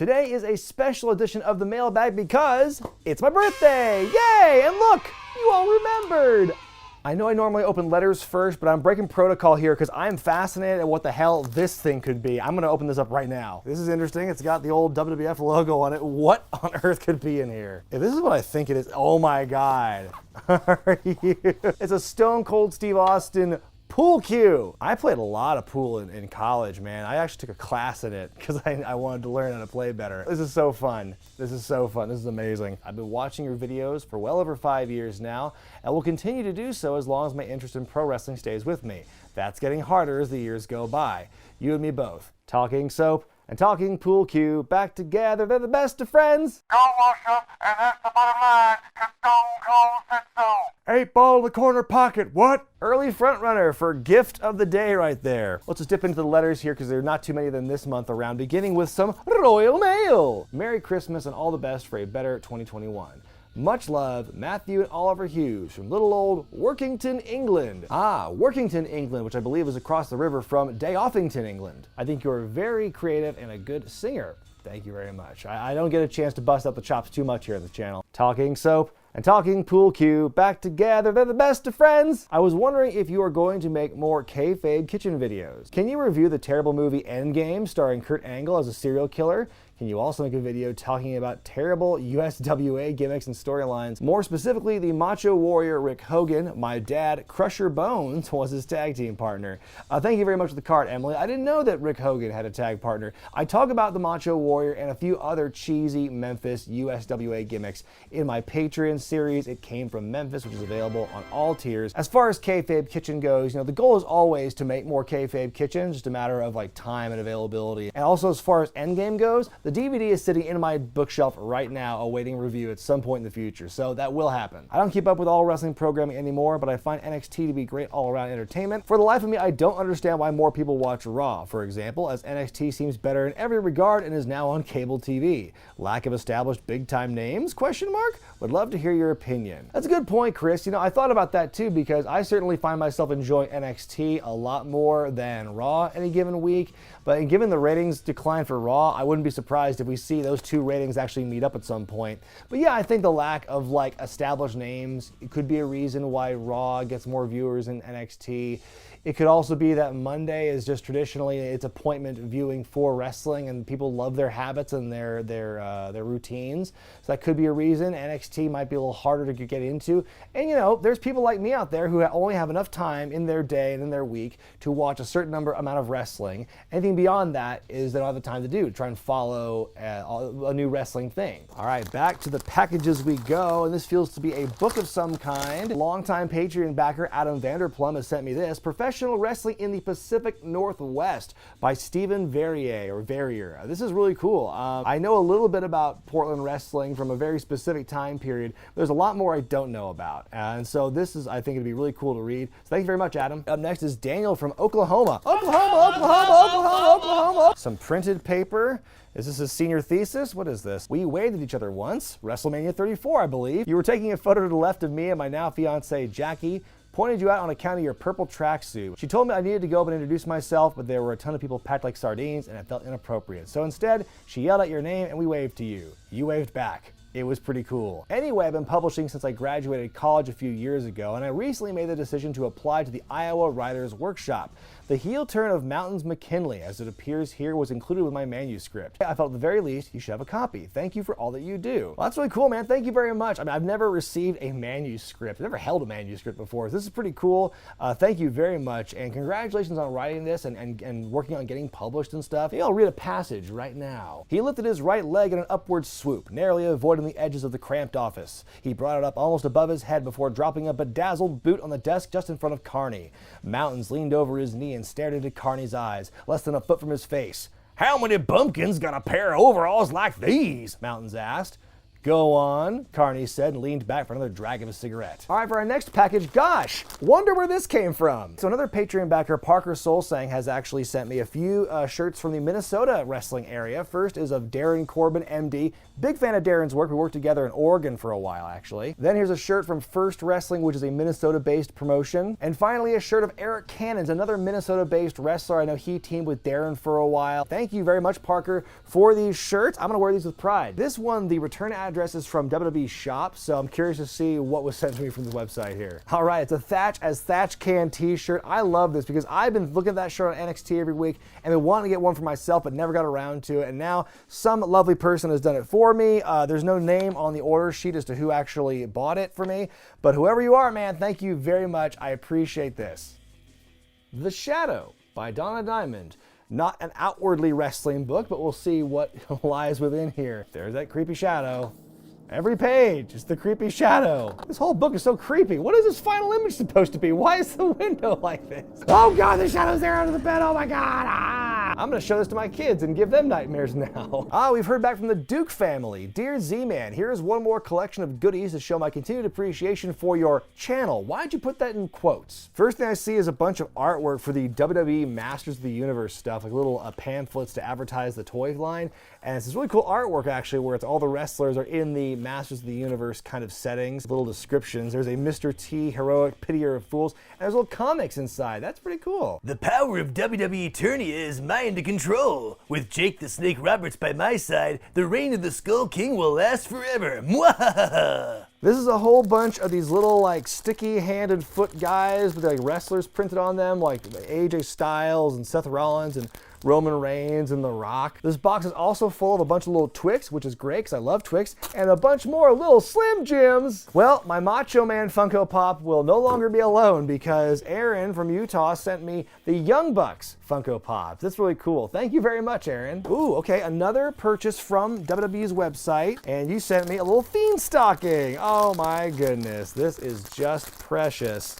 Today is a special edition of the Mailbag because it's my birthday! Yay! And look, you all remembered! I know I normally open letters first, but I'm breaking protocol here because I'm fascinated at what the hell this thing could be. I'm gonna open this up right now. This is interesting. It's got the old WWF logo on it. What on earth could be in here? If this is what I think it is, oh my God. Are you? It's a Stone Cold Steve Austin pool cue. I played a lot of pool in college, man. I actually took a class in it because I wanted to learn how to play better. This is so fun. This is so fun. This is amazing. I've been watching your videos for well over 5 years now and will continue to do so as long as my interest in pro wrestling stays with me. That's getting harder as the years go by. You and me both. Talking soap and talking pool cue back together. They're the best of friends. Go wash up, and that's the bottom line, 'cause Stone Cold said so. 8 ball in the corner pocket, what? Early front runner for gift of the day right there. Let's just dip into the letters here because there are not too many of them this month around, beginning with some Royal Mail. Merry Christmas and all the best for a better 2021. Much love, Matthew and Oliver Hughes from little old Workington, England. Workington, England, which I believe is across the river from Dayoffington, England. I think you're very creative and a good singer. Thank you very much. I don't get a chance to bust out the chops too much here on the channel. Talking soap and talking pool cue back together. They're the best of friends. I was wondering if you are going to make more kayfabe kitchen videos. Can you review the terrible movie Endgame starring Kurt Angle as a serial killer? Can you also make a video talking about terrible USWA gimmicks and storylines? More specifically, the Macho Warrior Rick Hogan, my dad, Crusher Bones, was his tag team partner. Thank you very much for the card, Emily. I didn't know that Rick Hogan had a tag partner. I talk about the Macho Warrior and a few other cheesy Memphis USWA gimmicks in my Patreon series. It Came from Memphis, which is available on all tiers. As far as Kayfabe Kitchen goes, the goal is always to make more Kayfabe Kitchen, just a matter of time and availability. And also as far as Endgame goes, the DVD is sitting in my bookshelf right now awaiting review at some point in the future, so that will happen. I don't keep up with all wrestling programming anymore, but I find NXT to be great all-around entertainment. For the life of me, I don't understand why more people watch Raw, for example, as NXT seems better in every regard and is now on cable TV. Lack of established big-time names? Would love to hear your opinion. That's a good point, Chris. I thought about that too because I certainly find myself enjoying NXT a lot more than Raw any given week, but given the ratings decline for Raw, I wouldn't be surprised if we see those two ratings actually meet up at some point. But yeah, I think the lack of established names could be a reason why Raw gets more viewers than NXT. It could also be that Monday is just traditionally it's appointment viewing for wrestling, and people love their habits and their routines. So that could be a reason. NXT might be a little harder to get into. And there's people like me out there who only have enough time in their day and in their week to watch a certain amount of wrestling. Anything beyond that is they don't have the time to do, to try and follow a new wrestling thing. All right, back to the packages we go, and this feels to be a book of some kind. Longtime Patreon backer Adam Vanderplum has sent me this, Professional Wrestling in the Pacific Northwest by Stephen Verrier. This is really cool. I know a little bit about Portland wrestling from a very specific time period. There's a lot more I don't know about, and so this is, I think it'd be really cool to read. So thank you very much, Adam. Up next is Daniel from Oklahoma. Oklahoma. Some printed paper. Is this his senior thesis? What is this? We waved at each other once. WrestleMania 34, I believe. You were taking a photo to the left of me and my now fiancée, Jackie. Pointed you out on account of your purple tracksuit. She told me I needed to go up and introduce myself, but there were a ton of people packed like sardines and it felt inappropriate. So instead, she yelled out your name and we waved to you. You waved back. It was pretty cool. Anyway, I've been publishing since I graduated college a few years ago, and I recently made the decision to apply to the Iowa Writers Workshop. The heel turn of Mountains McKinley, as it appears here, was included with my manuscript. I felt at the very least you should have a copy. Thank you for all that you do. Well, that's really cool, man. Thank you very much. I've never received a manuscript. I've never held a manuscript before. This is pretty cool. Thank you very much, and congratulations on writing this and working on getting published and stuff. Maybe I'll read a passage right now. He lifted his right leg in an upward swoop, narrowly avoiding the edges of the cramped office. He brought it up almost above his head before dropping a bedazzled boot on the desk just in front of Carney. Mountains leaned over his knee and stared into Carney's eyes, less than a foot from his face. "How many bumpkins got a pair of overalls like these?" Mountains asked. Go on, Carney said and leaned back for another drag of a cigarette. All right, for our next package, gosh, wonder where this came from. So another Patreon backer, Parker Soulsang, has actually sent me a few shirts from the Minnesota wrestling area. First is of Darren Corbin, MD. Big fan of Darren's work. We worked together in Oregon for a while, actually. Then here's a shirt from First Wrestling, which is a Minnesota-based promotion. And finally, a shirt of Eric Cannons, another Minnesota-based wrestler. I know he teamed with Darren for a while. Thank you very much, Parker, for these shirts. I'm gonna wear these with pride. This one, the return address is from WWE Shop, so I'm curious to see what was sent to me from the website here. All right, it's a Thatch as Thatch Can t-shirt. I love this because I've been looking at that shirt on NXT every week and been wanting to get one for myself, but never got around to it. And now some lovely person has done it for me. There's no name on the order sheet as to who actually bought it for me, but whoever you are, man, thank you very much. I appreciate this. The Shadow by Donna Diamond. Not an outwardly wrestling book, but we'll see what lies within here. There's that creepy shadow. Every page is the creepy shadow. This whole book is so creepy. What is this final image supposed to be? Why is the window like this? Oh God, the shadow's there under the bed. Oh my God. I'm gonna show this to my kids and give them nightmares now. We've heard back from the Duke family. Dear Z-Man, here's one more collection of goodies to show my continued appreciation for your channel. Why'd you put that in quotes? First thing I see is a bunch of artwork for the WWE Masters of the Universe stuff, like little pamphlets to advertise the toy line. And it's this really cool artwork actually where it's all the wrestlers are in the Masters of the Universe kind of settings, little descriptions. There's a Mr. T, heroic pitier of fools, and there's little comics inside. That's pretty cool. The power of WWE Eternia is mind to control. With Jake the Snake Roberts by my side, the reign of the Skull King will last forever. Mwahaha! This is a whole bunch of these little like sticky handed foot guys with like wrestlers printed on them, like AJ Styles and Seth Rollins and Roman Reigns and The Rock. This box is also full of a bunch of little Twix, which is great because I love Twix, and a bunch more little Slim Jims. Well, my Macho Man Funko Pop will no longer be alone because Aaron from Utah sent me the Young Bucks Funko Pops. That's really cool. Thank you very much, Aaron. Ooh, okay, another purchase from WWE's website, and you sent me a little Fiend stocking. Oh my goodness, this is just precious.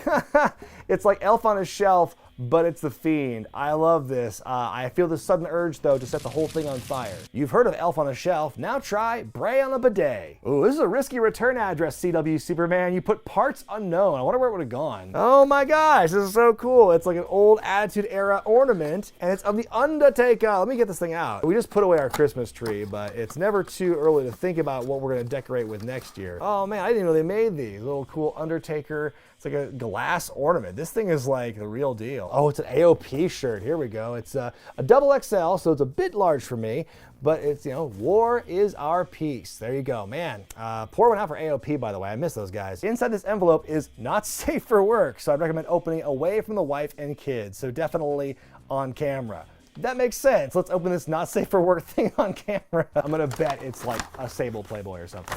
It's like Elf on a Shelf, but it's the Fiend. I love this. I feel this sudden urge, though, to set the whole thing on fire. You've heard of Elf on a Shelf. Now try Bray on a Bidet. Ooh, this is a risky return address, CW Superman. You put parts unknown. I wonder where it would have gone. Oh my gosh, this is so cool. It's like an old Attitude Era ornament, and it's of The Undertaker. Let me get this thing out. We just put away our Christmas tree, but it's never too early to think about what we're gonna decorate with next year. Oh man, I didn't know they made these. Little cool Undertaker. It's like a glass ornament. This thing is like the real deal. Oh, it's an AOP shirt. Here we go. It's a double XL, so it's a bit large for me, but it's, you know, war is our peace. There you go, man. Pour one out for AOP, by the way. I miss those guys. Inside this envelope is not safe for work, so I'd recommend opening away from the wife and kids, so definitely on camera. That makes sense. Let's open this not safe for work thing on camera. I'm gonna bet it's like a Sable Playboy or something.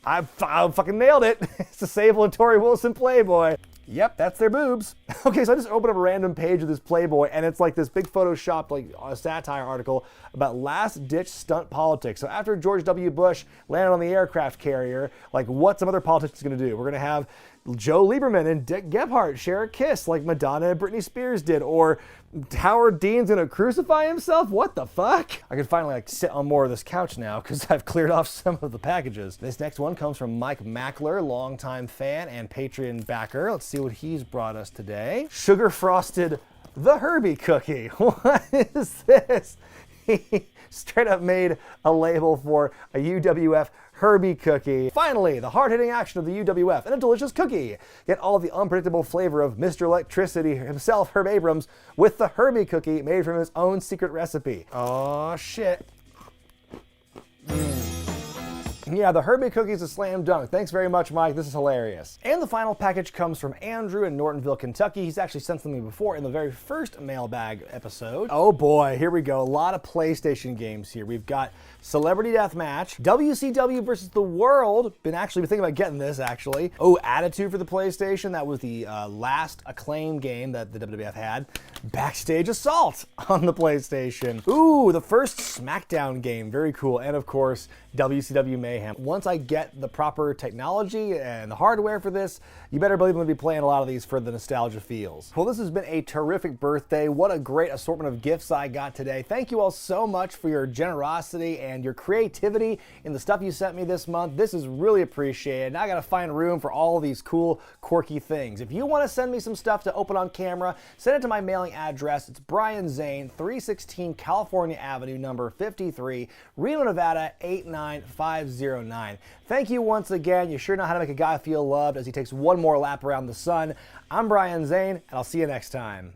I fucking nailed it. It's a Sable and Tori Wilson Playboy. Yep, that's their boobs. Okay, so I just opened up a random page of this Playboy, and it's like this big Photoshopped like a satire article about last-ditch stunt politics. So after George W. Bush landed on the aircraft carrier, like what's some other politicians gonna do? We're gonna have Joe Lieberman and Dick Gephardt share a kiss like Madonna and Britney Spears did, or Howard Dean's gonna crucify himself? What the fuck? I can finally like sit on more of this couch now because I've cleared off some of the packages. This next one comes from Mike Mackler, longtime fan and Patreon backer. Let's see what he's brought us today. Sugar frosted the Herbie cookie. What is this? He straight up made a label for a UWF Herbie cookie. Finally, the hard-hitting action of the UWF and a delicious cookie. Get all of the unpredictable flavor of Mr. Electricity himself, Herb Abrams, with the Herbie cookie made from his own secret recipe. Oh shit. Yeah, the Herbie cookie's a slam dunk. Thanks very much, Mike. This is hilarious. And the final package comes from Andrew in Nortonville, Kentucky. He's actually sent something before in the very first Mailbag episode. Oh boy, here we go. A lot of PlayStation games here. We've got Celebrity Deathmatch, WCW versus the World. Been thinking about getting this, actually. Oh, Attitude for the PlayStation. That was the last Acclaim game that the WWF had. Backstage Assault on the PlayStation. Ooh, the first SmackDown game. Very cool. And of course, WCW Mayhem. mayhem. Once I get the proper technology and the hardware for this, you better believe I'm gonna be playing a lot of these for the nostalgia feels. Well, this has been a terrific birthday. What a great assortment of gifts I got today. Thank you all so much for your generosity and your creativity in the stuff you sent me this month. This is really appreciated. Now I gotta find room for all of these cool, quirky things. If you wanna send me some stuff to open on camera, send it to my mailing address. It's Brian Zane, 316 California Avenue, number 53, Reno, Nevada, 89509. Thank you once again. You sure know how to make a guy feel loved as he takes one more lap around the sun. I'm Brian Zane, and I'll see you next time.